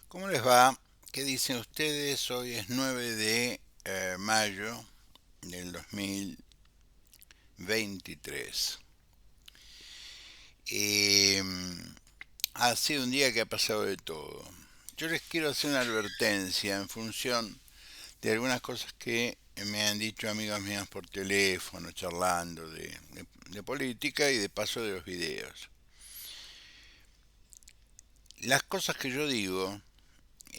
¿Cómo les va? ¿Qué dicen ustedes? Hoy es 9 de mayo del 2023. Eh, ha sido un día que ha pasado de todo. Yo les quiero hacer una advertencia en función de algunas cosas que me han dicho amigos míos por teléfono, charlando de política y de paso de los videos. Las cosas que yo digo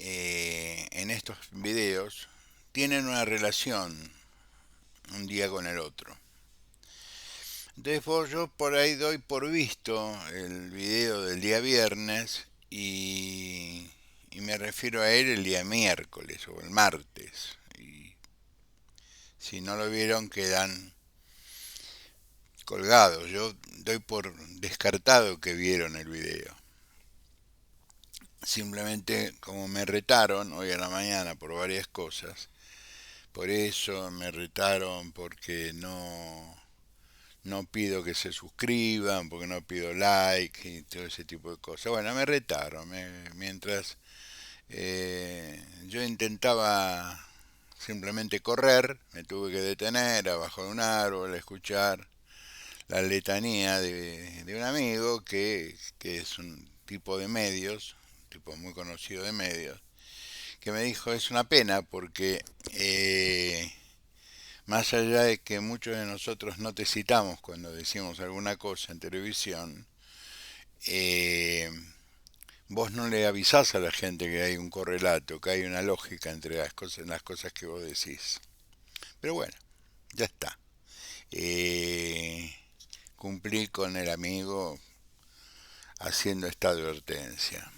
en estos videos tienen una relación un día con el otro. Entonces yo por ahí doy por visto el video del día viernes y me refiero a él el día miércoles o el martes. Y si no lo vieron quedan colgados. Yo doy por descartado que vieron el video. Simplemente como me retaron hoy a la mañana por varias cosas, por eso me retaron porque no pido que se suscriban, porque no pido like y todo ese tipo de cosas. Bueno, me retaron. Mientras yo intentaba simplemente correr, me tuve que detener abajo de un árbol a escuchar la letanía de un amigo que es un tipo de medios, un tipo muy conocido de medios, que me dijo es una pena porque más allá de que muchos de nosotros no te citamos cuando decimos alguna cosa en televisión, eh, vos no le avisás a la gente que hay un correlato, que hay una lógica entre las cosas que vos decís. Pero bueno, ya está. Eh, Cumplí con el amigo haciendo esta advertencia.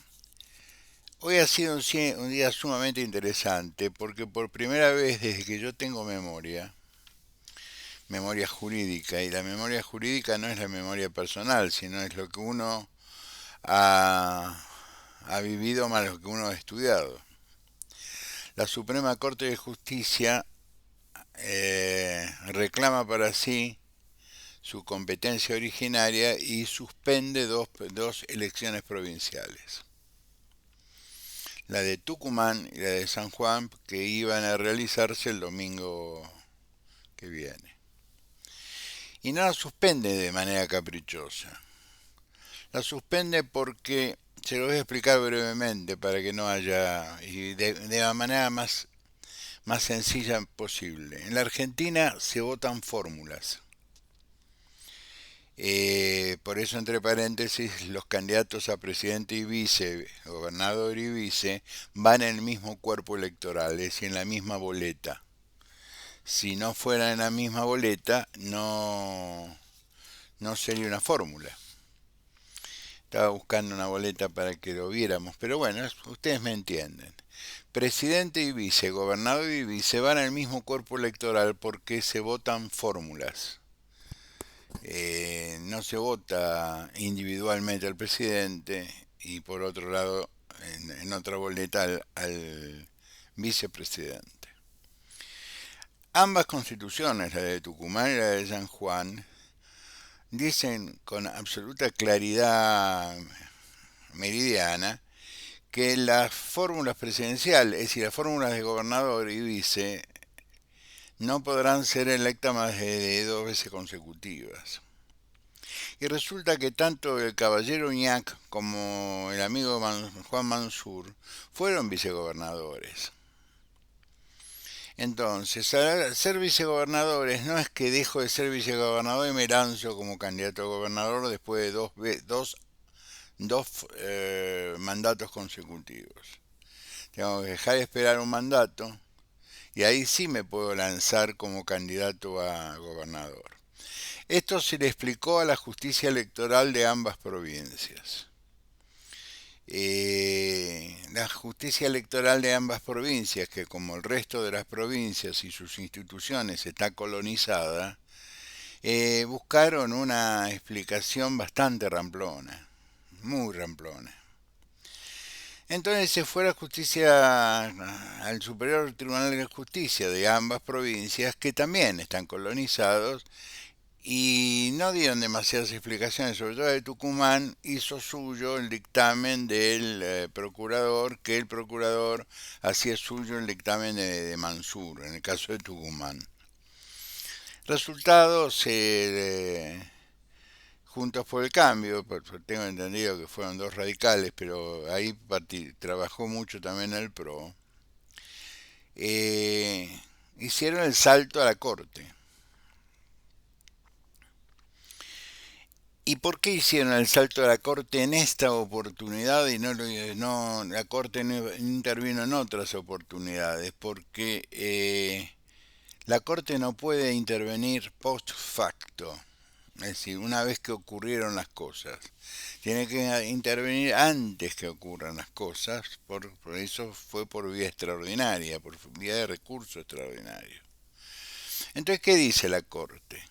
Hoy ha sido un día sumamente interesante porque por primera vez desde que yo tengo memoria jurídica, y la memoria jurídica no es la memoria personal, sino es lo que uno ha vivido más lo que uno ha estudiado. La Suprema Corte de Justicia reclama para sí su competencia originaria y suspende dos elecciones provinciales, la de Tucumán y la de San Juan, que iban a realizarse el domingo que viene. Y no la suspende de manera caprichosa. La suspende porque, se lo voy a explicar brevemente para que no haya, y de la manera más sencilla posible. En la Argentina se votan fórmulas. Por eso, entre paréntesis, los candidatos a presidente y vice, gobernador y vice, van en el mismo cuerpo electoral, es decir, en la misma boleta. Si no fuera en la misma boleta, no sería una fórmula. Estaba buscando una boleta para que lo viéramos, pero bueno, ustedes me entienden. Presidente y vice, gobernador y vice van al mismo cuerpo electoral porque se votan fórmulas. No se vota individualmente al presidente y por otro lado en otra boleta al vicepresidente. Ambas constituciones, la de Tucumán y la de San Juan, dicen con absoluta claridad meridiana que las fórmulas presidenciales, es decir, las fórmulas de gobernador y vice, no podrán ser electas más de dos veces consecutivas. Y resulta que tanto el caballero Uñac como el amigo Juan Mansur fueron vicegobernadores. Entonces, al ser vicegobernadores, no es que dejo de ser vicegobernador y me lanzo como candidato a gobernador después de dos mandatos consecutivos. Tengo que dejar de esperar un mandato y ahí sí me puedo lanzar como candidato a gobernador. Esto se le explicó a la justicia electoral de ambas provincias. La justicia electoral de ambas provincias, que como el resto de las provincias y sus instituciones está colonizada, buscaron una explicación bastante ramplona, muy ramplona. Entonces se fue a la justicia, al Superior Tribunal de Justicia de ambas provincias, que también están colonizados, y no dieron demasiadas explicaciones, sobre todo de Tucumán hizo suyo el dictamen del procurador, que el procurador hacía suyo el dictamen de Mansur, en el caso de Tucumán. Resultado, Juntos por el Cambio, tengo entendido que fueron dos radicales, pero ahí trabajó mucho también el PRO, eh, hicieron el salto a la Corte. ¿Y por qué hicieron el salto a la Corte en esta oportunidad y no la Corte no intervino en otras oportunidades? Porque la Corte no puede intervenir post facto, es decir, una vez que ocurrieron las cosas. Tiene que intervenir antes que ocurran las cosas, por eso fue por vía extraordinaria, por vía de recurso extraordinario. Entonces, ¿qué dice la Corte?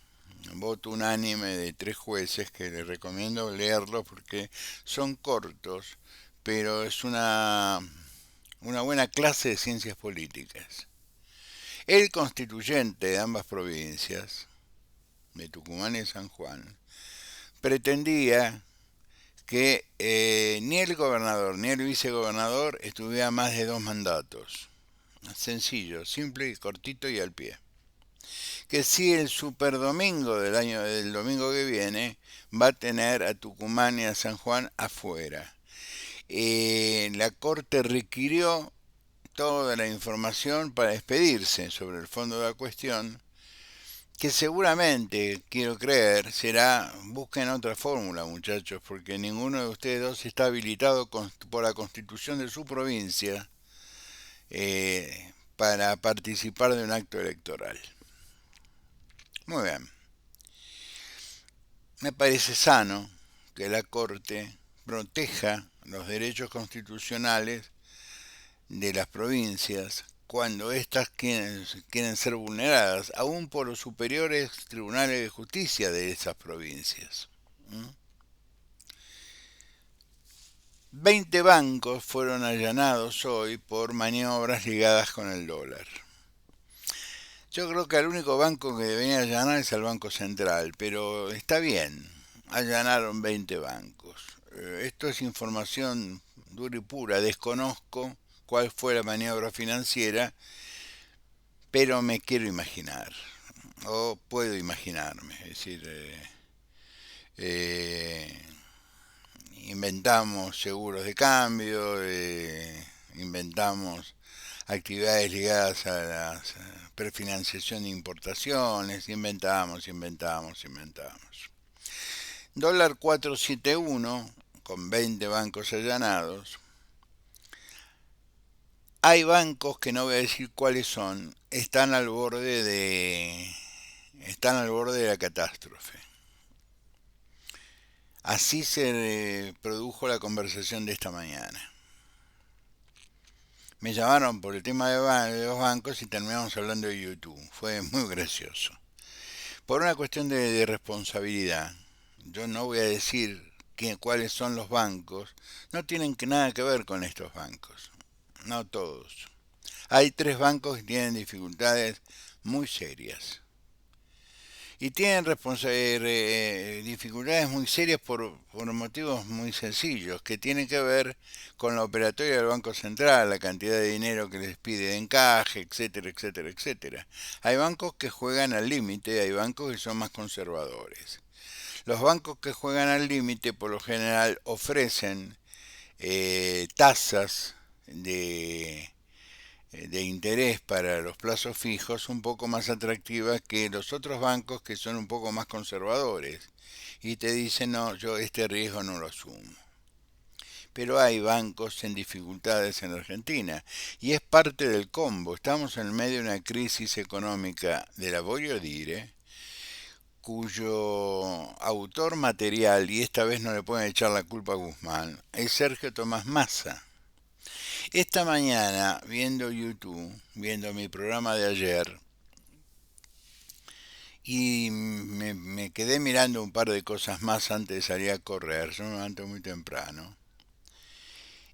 Voto unánime de 3 jueces que les recomiendo leerlo porque son cortos, pero es una buena clase de ciencias políticas. El constituyente de ambas provincias, de Tucumán y San Juan, pretendía que ni el gobernador ni el vicegobernador estuvieran más de 2 mandatos. Sencillo, simple y cortito y al pie. Que si el superdomingo del domingo que viene va a tener a Tucumán y a San Juan afuera. La Corte requirió toda la información para despedirse sobre el fondo de la cuestión, que seguramente, quiero creer, será, busquen otra fórmula, muchachos, porque ninguno de ustedes dos está habilitado por la constitución de su provincia para participar de un acto electoral. Muy bien. Me parece sano que la Corte proteja los derechos constitucionales de las provincias cuando éstas quieren ser vulneradas, aún por los superiores tribunales de justicia de esas provincias. 20 bancos fueron allanados hoy por maniobras ligadas con el dólar. Yo creo que el único banco que debería allanar es el Banco Central, pero está bien, allanaron 20 bancos. Esto es información dura y pura, desconozco cuál fue la maniobra financiera, pero me quiero imaginar, o puedo imaginarme, es decir, eh, inventamos seguros de cambio, inventamos actividades ligadas a la prefinanciación de importaciones, inventamos. Dólar 471 con 20 bancos allanados. Hay bancos que no voy a decir cuáles son, están al borde de la catástrofe. Así se produjo la conversación de esta mañana. Me llamaron por el tema de los bancos y terminamos hablando de YouTube. Fue muy gracioso. Por una cuestión de responsabilidad, yo no voy a decir cuáles son los bancos. No tienen nada que ver con estos bancos. No todos. Hay 3 bancos que tienen dificultades muy serias. Y tienen dificultades muy serias por motivos muy sencillos, que tienen que ver con la operatoria del Banco Central, la cantidad de dinero que les pide de encaje, etcétera, etcétera, etcétera. Hay bancos que juegan al límite, hay bancos que son más conservadores. Los bancos que juegan al límite por lo general ofrecen tasas de interés para los plazos fijos un poco más atractivas que los otros bancos que son un poco más conservadores y te dicen no, yo este riesgo no lo asumo. Pero hay bancos en dificultades en Argentina y es parte del combo. Estamos en medio de una crisis económica de la Bollo Dire, cuyo autor material, y esta vez no le pueden echar la culpa a Guzmán, es Sergio Tomás Massa. Esta mañana, viendo YouTube, viendo mi programa de ayer, y me quedé mirando un par de cosas más antes de salir a correr, yo me levanto muy temprano.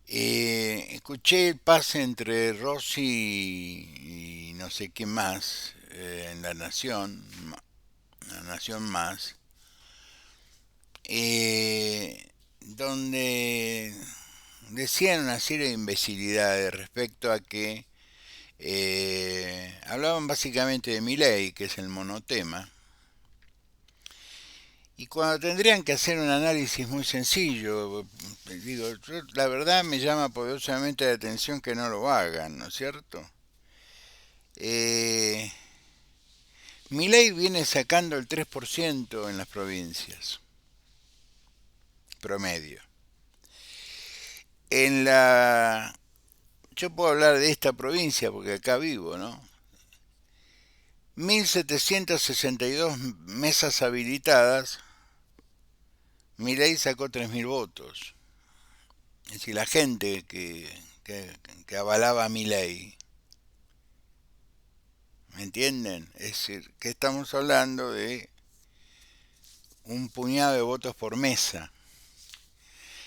Escuché el pase entre Rossi y no sé qué más en La Nación, una nación más, donde decían una serie de imbecilidades respecto a que hablaban básicamente de Milei, que es el monotema, y cuando tendrían que hacer un análisis muy sencillo, digo, la verdad me llama poderosamente la atención que no lo hagan, ¿no es cierto? Eh, Milei viene sacando el 3% en las provincias, promedio. En la... Yo puedo hablar de esta provincia porque acá vivo, ¿no? 1.762 mesas habilitadas, Milei sacó 3.000 votos. Es decir, la gente que avalaba a Milei, ¿me entienden? Es decir, que estamos hablando de un puñado de votos por mesa.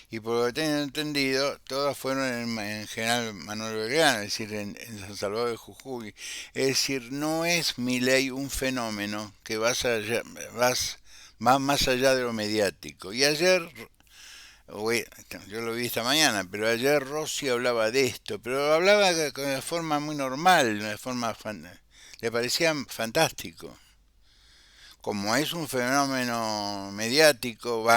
Y por lo que tengo entendido, todas fueron en General Manuel Belgrano, es decir, en San Salvador de Jujuy. Es decir, no es Milei un fenómeno que va más allá de lo mediático. Y ayer, yo lo vi esta mañana, pero ayer Rossi hablaba de esto, pero hablaba de forma muy normal, de forma le parecía fantástico. Como es un fenómeno mediático,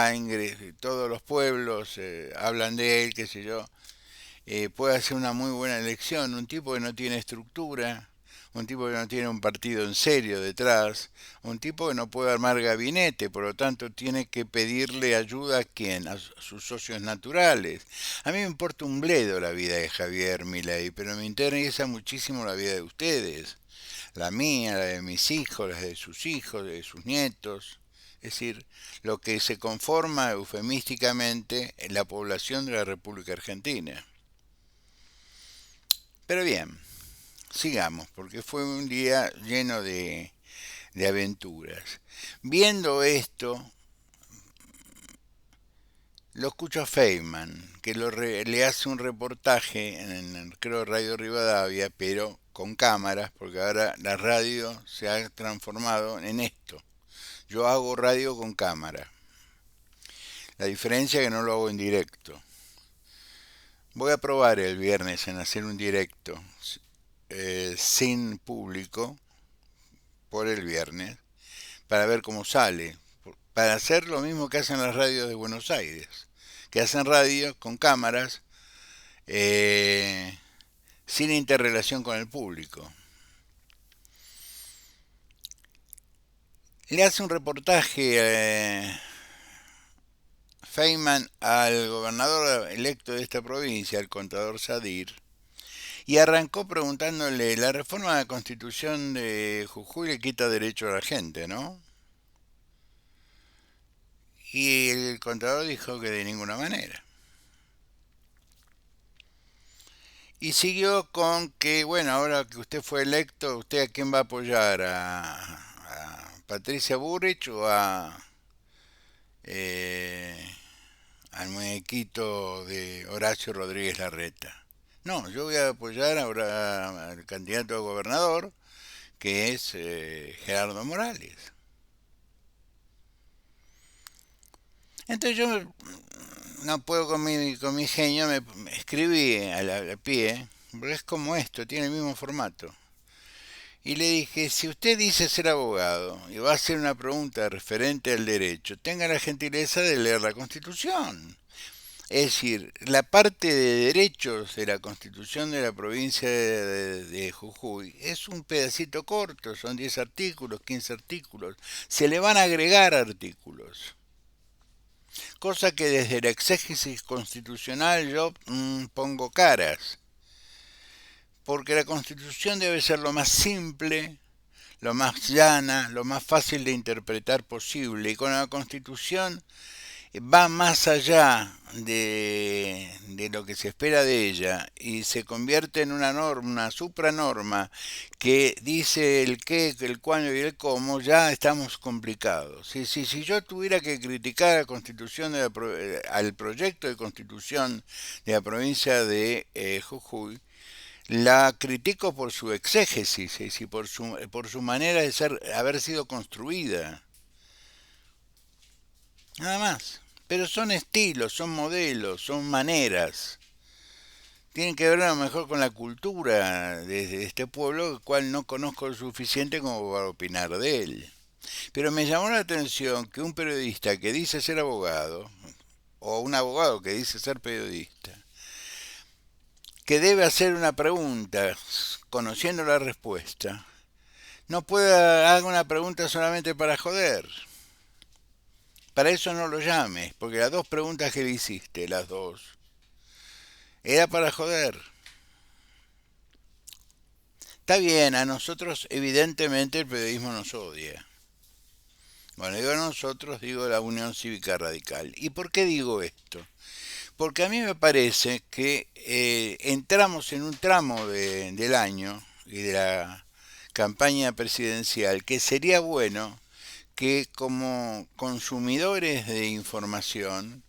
todos los pueblos hablan de él, qué sé yo, puede hacer una muy buena elección, un tipo que no tiene estructura, un tipo que no tiene un partido en serio detrás, un tipo que no puede armar gabinete, por lo tanto tiene que pedirle ayuda a quién, a sus socios naturales. A mí me importa un bledo la vida de Javier Milei, pero me interesa muchísimo la vida de ustedes, la mía, la de mis hijos, la de sus hijos, de sus nietos. Es decir, lo que se conforma eufemísticamente en la población de la República Argentina. Pero bien, sigamos, porque fue un día lleno de aventuras. Viendo esto, lo escucho a Feynman, que le hace un reportaje en, creo, Radio Rivadavia, pero con cámaras, porque ahora la radio se ha transformado en esto. Yo hago radio con cámara. La diferencia es que no lo hago en directo. Voy a probar el viernes en hacer un directo sin público por el viernes para ver cómo sale. Para hacer lo mismo que hacen las radios de Buenos Aires, que hacen radio con cámaras sin interrelación con el público. Le hace un reportaje Feynman al gobernador electo de esta provincia, al contador Sadir, y arrancó preguntándole, la reforma de la constitución de Jujuy le quita derecho a la gente, ¿no? Y el contador dijo que de ninguna manera. Y siguió con que, bueno, ahora que usted fue electo, ¿usted a quién va a apoyar? ¿A Patricia Burrich o eh, al muñequito de Horacio Rodríguez Larreta? No, yo voy a apoyar ahora al candidato a gobernador, que es Gerardo Morales. Entonces yo no puedo con mi genio, me escribí al pie, porque es como esto, tiene el mismo formato. Y le dije, si usted dice ser abogado y va a hacer una pregunta referente al derecho, tenga la gentileza de leer la Constitución. Es decir, la parte de derechos de la Constitución de la provincia de Jujuy es un pedacito corto, son 10 artículos, 15 artículos. Se le van a agregar artículos. Cosa que desde la exégesis constitucional yo pongo caras. Porque la Constitución debe ser lo más simple, lo más llana, lo más fácil de interpretar posible. Y con la Constitución va más allá de lo que se espera de ella y se convierte en una norma, una supranorma que dice el qué, el cuándo y el cómo, ya estamos complicados. Si yo tuviera que criticar la constitución al proyecto de constitución de la provincia de Jujuy, la critico por su exégesis, es decir, por su manera de haber sido construida. nada más. Pero son estilos, son modelos, son maneras. Tienen que ver a lo mejor con la cultura de este pueblo, el cual no conozco lo suficiente como para opinar de él. Pero me llamó la atención que un periodista que dice ser abogado, o un abogado que dice ser periodista, que debe hacer una pregunta conociendo la respuesta, no puede hacer una pregunta solamente para joder. Para eso no lo llames, porque las dos preguntas que le hiciste, las dos, era para joder. Está bien, a nosotros evidentemente el periodismo nos odia. Bueno, digo a nosotros, digo la Unión Cívica Radical. ¿Y por qué digo esto? Porque a mí me parece que entramos en un tramo del año y de la campaña presidencial que sería bueno que como consumidores de información,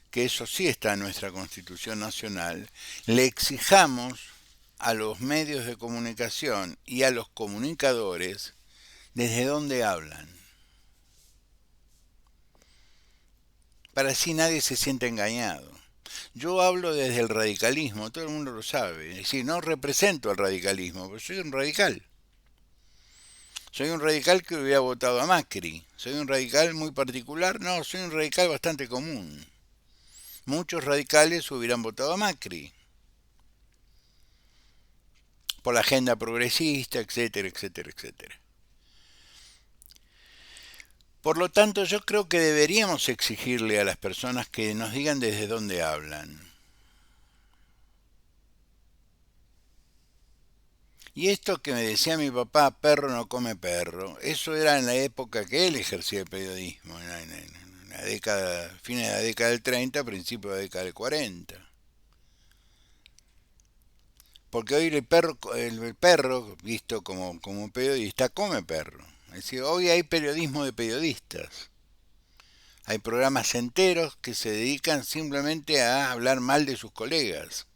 que eso sí está en nuestra Constitución Nacional, le exijamos a los medios de comunicación y a los comunicadores desde dónde hablan, para así nadie se sienta engañado. Yo hablo desde el radicalismo, todo el mundo lo sabe. Es decir, no represento al radicalismo, pero soy un radical. Soy un radical que hubiera votado a Macri. Soy un radical muy particular. No, soy un radical bastante común. Muchos radicales hubieran votado a Macri. Por la agenda progresista, etcétera, etcétera, etcétera. Por lo tanto, yo creo que deberíamos exigirle a las personas que nos digan desde dónde hablan. Y esto que me decía mi papá, perro no come perro, eso era en la época que él ejercía el periodismo, en la década, fines de la década del 30, principios de la década del 40. Porque hoy el perro, visto como un periodista, come perro. Es decir, hoy hay periodismo de periodistas. Hay programas enteros que se dedican simplemente a hablar mal de sus colegas.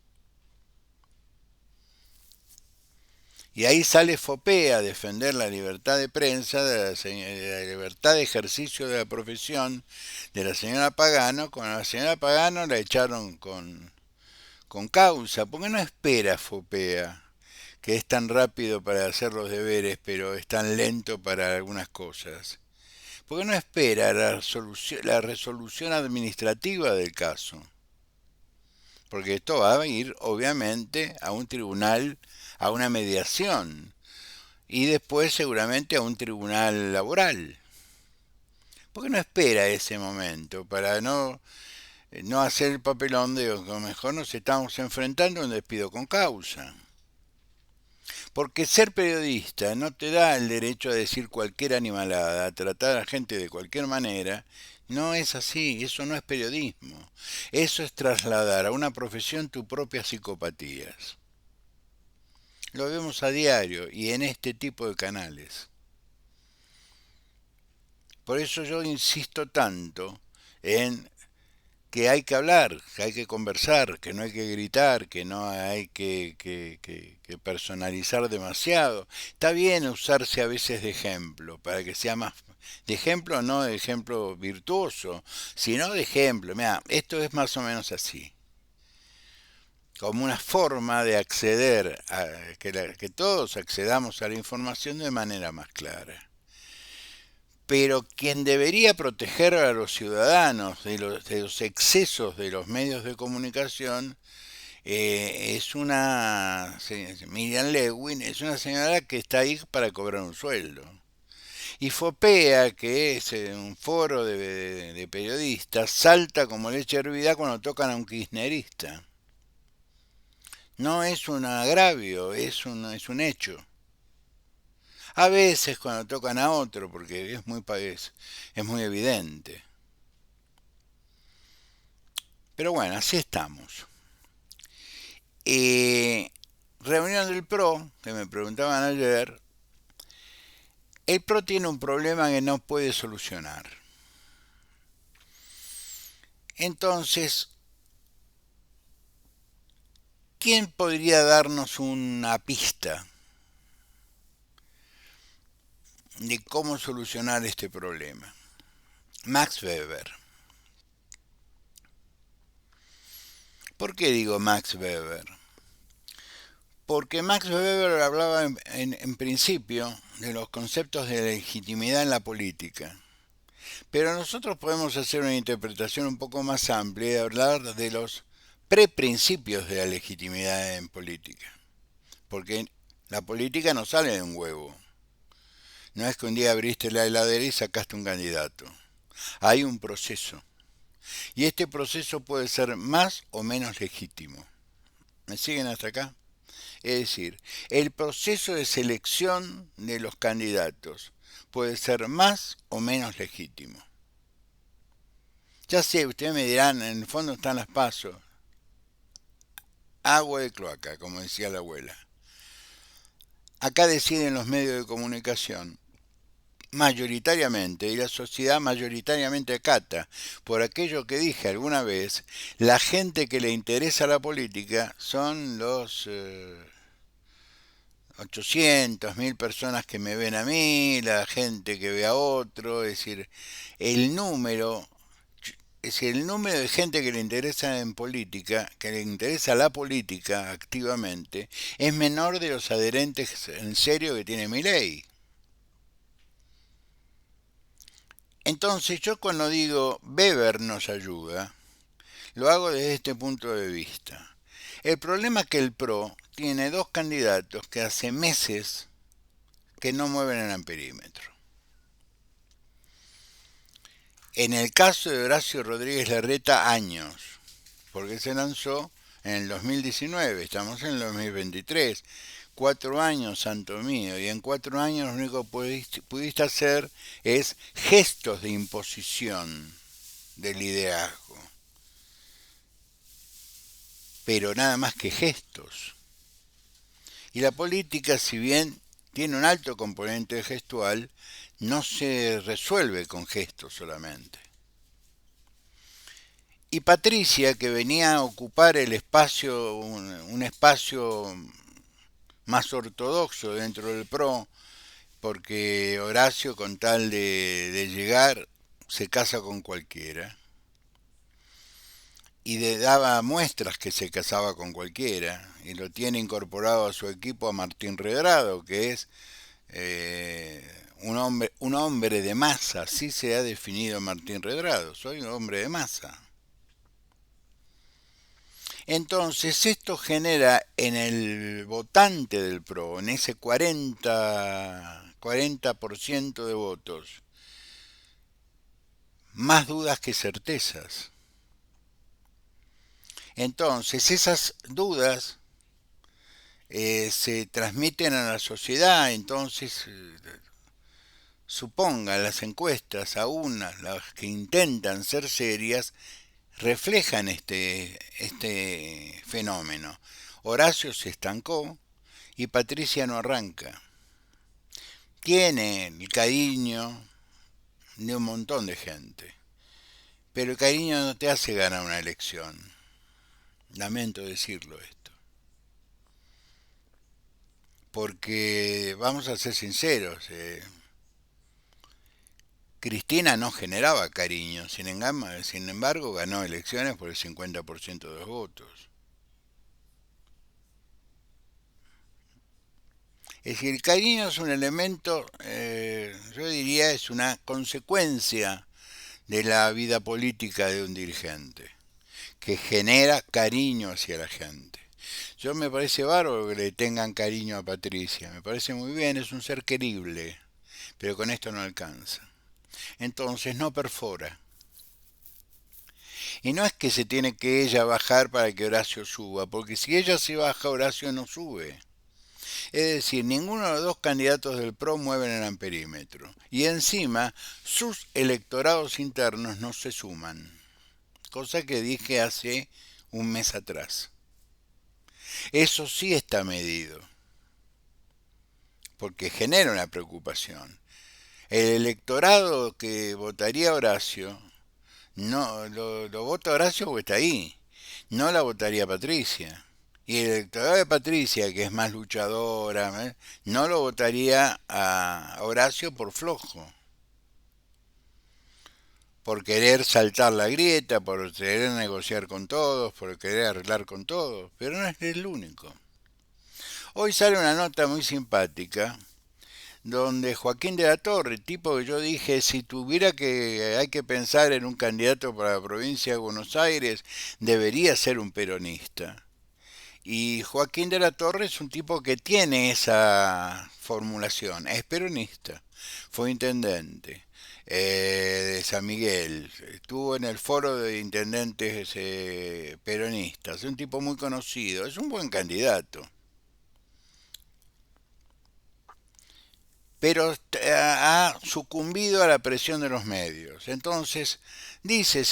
Y ahí sale Fopea a defender la libertad de prensa, de la libertad de ejercicio de la profesión de la señora Pagano. Con la señora Pagano la echaron con causa. ¿Por qué no espera Fopea, que es tan rápido para hacer los deberes, pero es tan lento para algunas cosas? ¿Por qué no espera la resolución administrativa del caso? Porque esto va a ir, obviamente, a un tribunal, a una mediación y después seguramente a un tribunal laboral. ¿Por qué no espera ese momento para no hacer el papelón de que a lo mejor nos estamos enfrentando a un despido con causa? Porque ser periodista no te da el derecho a decir cualquier animalada, a tratar a la gente de cualquier manera. No es así, eso no es periodismo. Eso es trasladar a una profesión tus propias psicopatías. Lo vemos a diario y en este tipo de canales. Por eso yo insisto tanto en que hay que hablar, que hay que conversar, que no hay que gritar, que no hay que personalizar demasiado. Está bien usarse a veces de ejemplo, para que sea más... De ejemplo, no de ejemplo virtuoso, sino de ejemplo. Mira, esto es más o menos así. Como una forma de acceder, que todos accedamos a la información de manera más clara. Pero quien debería proteger a los ciudadanos de los excesos de los medios de comunicación es Miriam Lewin, es una señora que está ahí para cobrar un sueldo. Y Fopea, que es un foro de periodistas, salta como leche hervida cuando tocan a un kirchnerista. No es un agravio, es un hecho. A veces cuando tocan a otro, porque es muy evidente. Pero bueno, así estamos. Reunión del PRO, que me preguntaban ayer. El PRO tiene un problema que no puede solucionar. Entonces, ¿quién podría darnos una pista de cómo solucionar este problema? Max Weber. ¿Por qué digo Max Weber? Porque Max Weber hablaba en principio de los conceptos de legitimidad en la política. Pero nosotros podemos hacer una interpretación un poco más amplia y hablar de los preprincipios de la legitimidad en política. Porque la política no sale de un huevo. No es que un día abriste la heladera y sacaste un candidato. Hay un proceso. Y este proceso puede ser más o menos legítimo. ¿Me siguen hasta acá? Es decir, el proceso de selección de los candidatos puede ser más o menos legítimo. Ya sé, ustedes me dirán, en el fondo están las pasos. Agua de cloaca, como decía la abuela. Acá deciden los medios de comunicación mayoritariamente y la sociedad mayoritariamente acata. Por aquello que dije alguna vez, la gente que le interesa la política son los 800.000 personas que me ven a mí, la gente que ve a otro, es decir, el número es el número de gente que le interesa en política, que le interesa la política activamente, es menor de los adherentes en serio que tiene Milei. Entonces yo cuando digo Weber nos ayuda, lo hago desde este punto de vista. El problema es que el PRO tiene dos candidatos que hace meses que no mueven el amperímetro. En el caso de Horacio Rodríguez Larreta, años, porque se lanzó en el 2019, estamos en el 2023. 4 años, santo mío, y en 4 años lo único que pudiste hacer es gestos de imposición del liderazgo, pero nada más que gestos. Y la política, si bien tiene un alto componente gestual, no se resuelve con gestos solamente. Y Patricia, que venía a ocupar el espacio, un espacio más ortodoxo dentro del PRO, porque Horacio, con tal de llegar, se casa con cualquiera. Y daba muestras que se casaba con cualquiera. Y lo tiene incorporado a su equipo a Martín Redrado, que es un hombre de masa. Así se ha definido Martín Redrado. Soy un hombre de masa. Entonces esto genera en el votante del PRO, en ese 40% de votos, más dudas que certezas. Entonces esas dudas se transmiten a la sociedad, entonces suponga las encuestas, aún las que intentan ser serias, reflejan este fenómeno. Horacio se estancó y Patricia no arranca. Tiene el cariño de un montón de gente, pero el cariño no te hace ganar una elección. Lamento decirlo esto. Porque vamos a ser sinceros, Cristina no generaba cariño, sin embargo ganó elecciones por el 50% de los votos. Es decir, el cariño es un elemento, yo diría, es una consecuencia de la vida política de un dirigente, que genera cariño hacia la gente. Yo me parece bárbaro que le tengan cariño a Patricia, me parece muy bien, es un ser querible, pero con esto no alcanza. Entonces no perfora. Y no es que se tiene que ella bajar para que Horacio suba, porque si ella se baja, Horacio no sube. Es decir, ninguno de los dos candidatos del PRO mueven el amperímetro. Y encima, sus electorados internos no se suman. Cosa que dije hace un mes atrás. Eso sí está medido, porque genera una preocupación. El electorado que votaría a Horacio, no lo vota Horacio porque está ahí, no la votaría Patricia. Y el electorado de Patricia, que es más luchadora, no lo votaría a Horacio por flojo. por querer saltar la grieta, por querer negociar con todos, por querer arreglar con todos, pero no es el único. Hoy sale una nota muy simpática donde Joaquín de la Torre, tipo que yo dije, si tuviera que hay que pensar en un candidato para la provincia de Buenos Aires, debería ser un peronista. Y Joaquín de la Torre es un tipo que tiene esa formulación, es peronista, fue intendente de San Miguel, estuvo en el foro de intendentes peronistas, es un tipo muy conocido, es un buen candidato. Pero ha sucumbido a la presión de los medios. Entonces, dice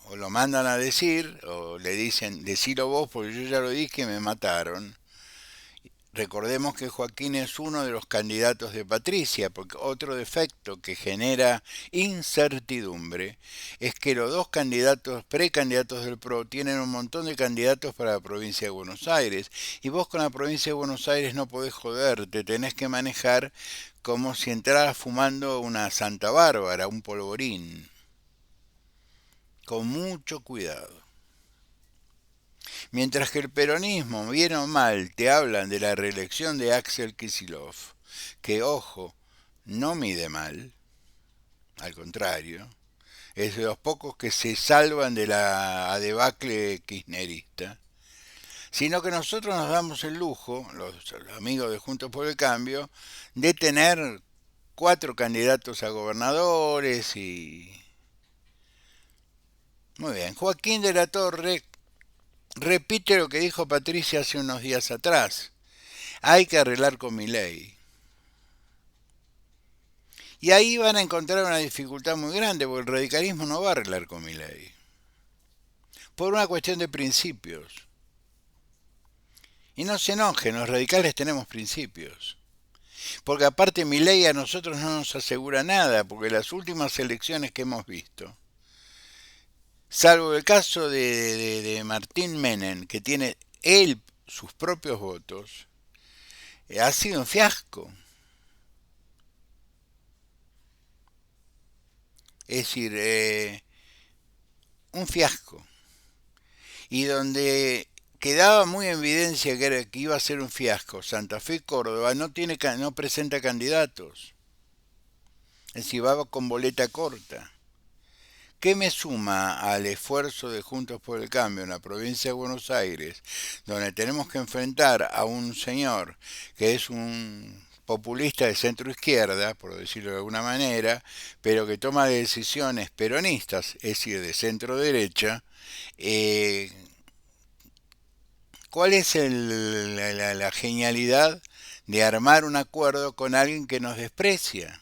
o lo mandan a decir, o le dicen, decilo vos porque yo ya lo dije y me mataron. Recordemos que Joaquín es uno de los candidatos de Patricia, porque otro defecto que genera incertidumbre es que los dos candidatos, precandidatos del PRO, tienen un montón de candidatos para la provincia de Buenos Aires, y vos con la provincia de Buenos Aires no podés joder, te tenés que manejar como si entraras fumando una Santa Bárbara, un polvorín, con mucho cuidado. Mientras que el peronismo, bien o mal, te hablan de la reelección de Axel Kicillof, que ojo, no mide mal, al contrario, es de los pocos que se salvan de la debacle kirchnerista, sino que nosotros nos damos el lujo, los amigos de Juntos por el Cambio, de tener 4 candidatos a gobernadores y... Muy bien, Joaquín de la Torre repite lo que dijo Patricia hace unos días atrás. Hay que arreglar con mi ley. Y ahí van a encontrar una dificultad muy grande, porque el radicalismo no va a arreglar con mi ley. Por una cuestión de principios. Y no se enojen, los radicales tenemos principios. Porque aparte mi ley a nosotros no nos asegura nada, porque las últimas elecciones que hemos visto, salvo el caso de Martín Menem, que tiene él sus propios votos, ha sido un fiasco. Es decir, un fiasco. Y donde quedaba muy en evidencia que iba a ser un fiasco, Santa Fe y Córdoba no presenta candidatos. Es decir, va con boleta corta. ¿Qué me suma al esfuerzo de Juntos por el Cambio en la provincia de Buenos Aires, donde tenemos que enfrentar a un señor que es un populista de centro izquierda, por decirlo de alguna manera, pero que toma decisiones peronistas, es decir, de centro derecha? ¿Cuál es la genialidad de armar un acuerdo con alguien que nos desprecia?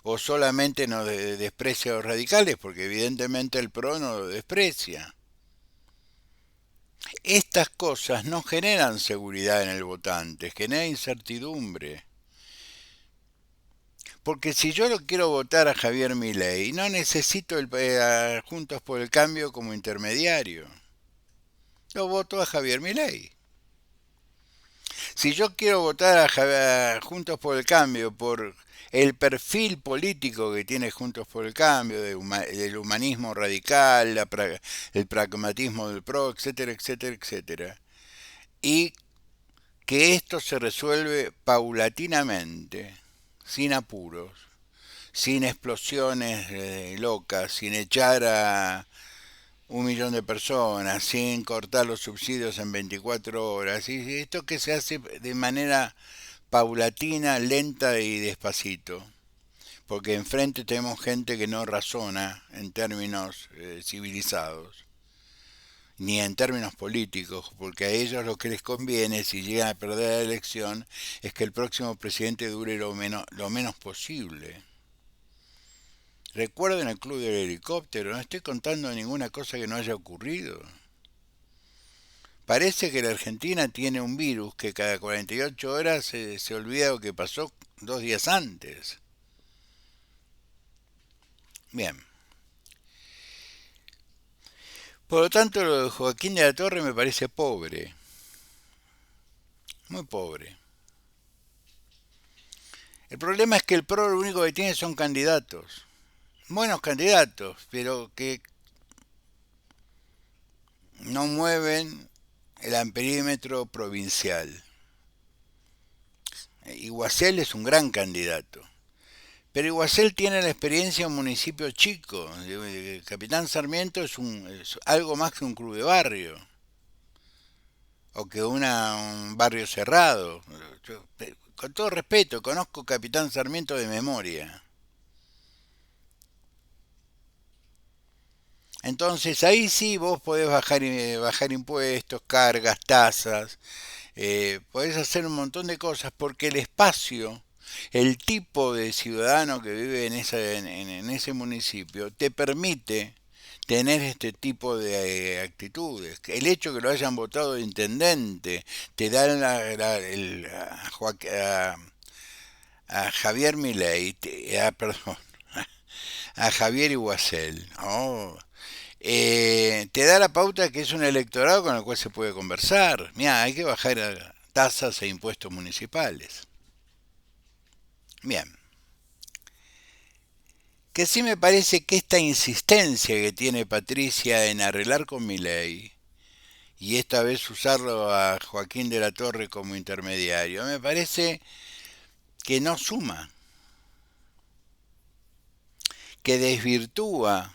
¿O solamente nos desprecia a los radicales? Porque evidentemente el PRO no lo desprecia. Estas cosas no generan seguridad en el votante, generan incertidumbre. Porque si yo lo quiero votar a Javier Milei, no necesito a Juntos por el Cambio como intermediario. Lo voto a Javier Milei. Si yo quiero votar a Juntos por el Cambio por el perfil político que tiene Juntos por el Cambio, del humanismo radical, el pragmatismo del PRO, etcétera, etcétera, etcétera, y que esto se resuelve paulatinamente, sin apuros, sin explosiones locas, sin echar a 1 millón de personas, sin cortar los subsidios en 24 horas, y esto que se hace de manera paulatina, lenta y despacito, porque enfrente tenemos gente que no razona en términos civilizados, ni en términos políticos, porque a ellos lo que les conviene, si llegan a perder la elección, es que el próximo presidente dure lo menos posible. Recuerden el club del helicóptero, no estoy contando ninguna cosa que no haya ocurrido. Parece que la Argentina tiene un virus que cada 48 horas se olvida lo que pasó 2 días antes. Bien. Por lo tanto, lo de Joaquín de la Torre me parece pobre. Muy pobre. El problema es que el PRO lo único que tiene son candidatos. buenos candidatos, pero que no mueven el amperímetro provincial. Iguacel es un gran candidato, pero Iguacel tiene la experiencia en un municipio chico. Capitán Sarmiento es algo más que un club de barrio o que un barrio cerrado. Yo, con todo respeto, conozco Capitán Sarmiento de memoria. Entonces ahí sí vos podés bajar impuestos, cargas, tasas, podés hacer un montón de cosas porque el espacio, el tipo de ciudadano que vive en ese municipio, te permite tener este tipo de actitudes. El hecho que lo hayan votado de intendente te da a Javier Milei, perdón, a Javier Iguacel. Oh, te da la pauta que es un electorado con el cual se puede conversar. Mira, hay que bajar tasas e impuestos municipales. Bien, que sí me parece que esta insistencia que tiene Patricia en arreglar con Milei y esta vez usarlo a Joaquín de la Torre como intermediario, me parece que no suma, que desvirtúa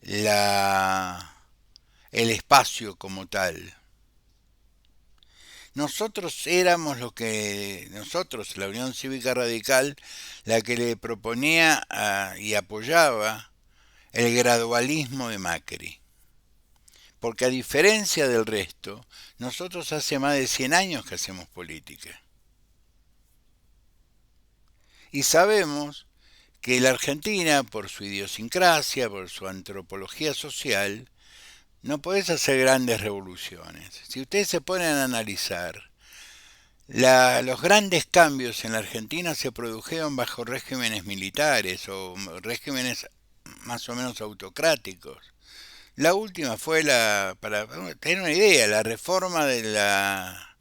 la, el espacio como tal. Nosotros éramos nosotros, la Unión Cívica Radical, la que le proponía y apoyaba el gradualismo de Macri. Porque a diferencia del resto, nosotros hace más de 100 años que hacemos política. Y sabemos que la Argentina, por su idiosincrasia, por su antropología social, no podés hacer grandes revoluciones. Si ustedes se ponen a analizar, los grandes cambios en la Argentina se produjeron bajo regímenes militares o regímenes más o menos autocráticos. La última fue para tener una idea, la reforma de la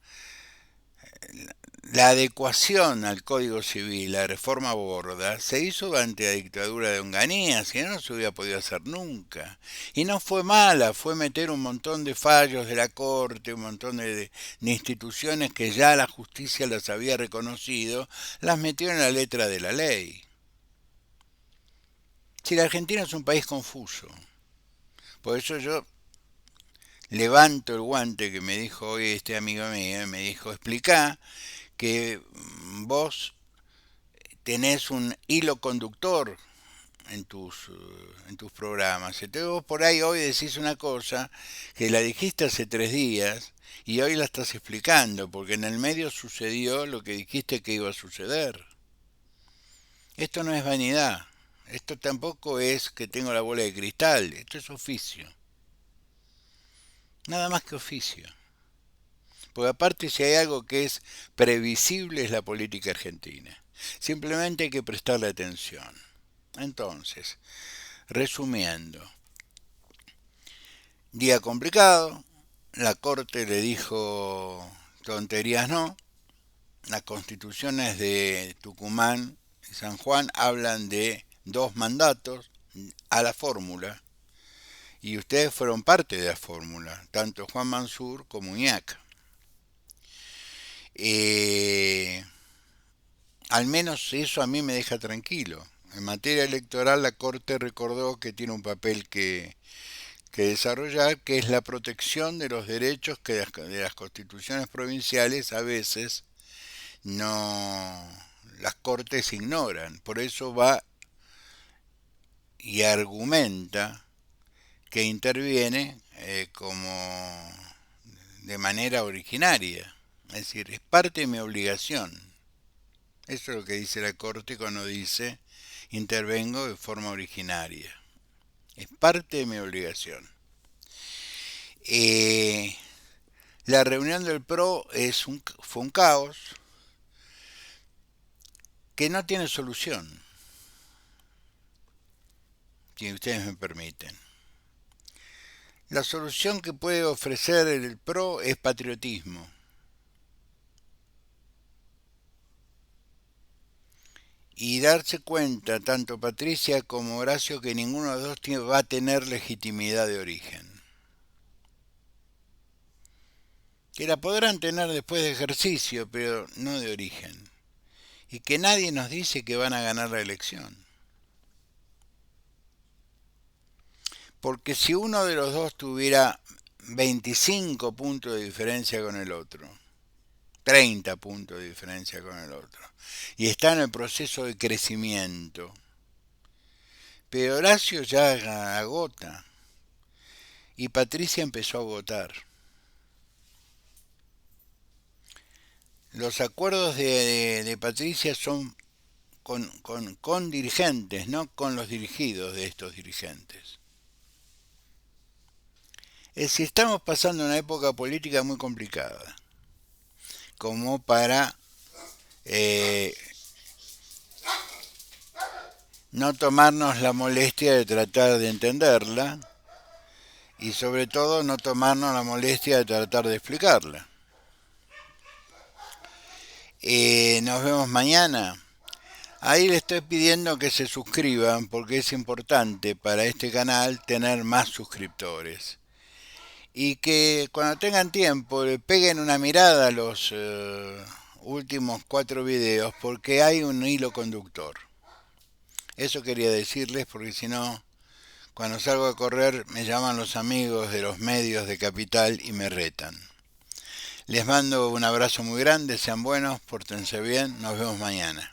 adecuación al Código Civil, la reforma Borda, se hizo durante la dictadura de Onganía, si no, no se hubiera podido hacer nunca. Y no fue mala, fue meter un montón de fallos de la Corte, un montón de instituciones que ya la justicia las había reconocido, las metió en la letra de la ley. Si la Argentina es un país confuso, por eso yo levanto el guante que me dijo hoy este amigo mío, me dijo, explica que vos tenés un hilo conductor en tus programas. Entonces vos por ahí hoy decís una cosa que la dijiste hace 3 días y hoy la estás explicando, porque en el medio sucedió lo que dijiste que iba a suceder. Esto no es vanidad, esto tampoco es que tengo la bola de cristal, esto es oficio. Nada más que oficio. Porque aparte si hay algo que es previsible es la política argentina. Simplemente hay que prestarle atención. Entonces, resumiendo, día complicado, la Corte le dijo tonterías no, las constituciones de Tucumán y San Juan hablan de 2 mandatos a la fórmula y ustedes fueron parte de la fórmula, tanto Juan Mansur como Uñac. Eh, Al menos eso a mí me deja tranquilo. En materia electoral la Corte recordó que tiene un papel que desarrollar, que es la protección de los derechos que de las constituciones provinciales a veces no las cortes ignoran. Por eso va y argumenta que interviene como de manera originaria. Es decir, es parte de mi obligación. Eso es lo que dice la Corte cuando dice intervengo de forma originaria. Es parte de mi obligación. Eh, la reunión del PRO fue un caos que no tiene solución, si ustedes me permiten. La solución que puede ofrecer el PRO es patriotismo. y darse cuenta, tanto Patricia como Horacio, que ninguno de los dos va a tener legitimidad de origen. Que la podrán tener después de ejercicio, pero no de origen. Y que nadie nos dice que van a ganar la elección. Porque si uno de los dos tuviera 25 puntos de diferencia con el otro, 30 puntos de diferencia con el otro, y está en el proceso de crecimiento, pero Horacio ya agota y Patricia empezó a agotar. Los acuerdos de Patricia son con dirigentes, no con los dirigidos de estos dirigentes. Es decir, estamos pasando una época política muy complicada, como para no tomarnos la molestia de tratar de entenderla y sobre todo no tomarnos la molestia de tratar de explicarla. Nos vemos mañana. Ahí le estoy pidiendo que se suscriban porque es importante para este canal tener más suscriptores. Y que cuando tengan tiempo le peguen una mirada a los últimos 4 videos porque hay un hilo conductor. Eso quería decirles porque si no, cuando salgo a correr me llaman los amigos de los medios de Capital y me retan. Les mando un abrazo muy grande, sean buenos, pórtense bien, nos vemos mañana.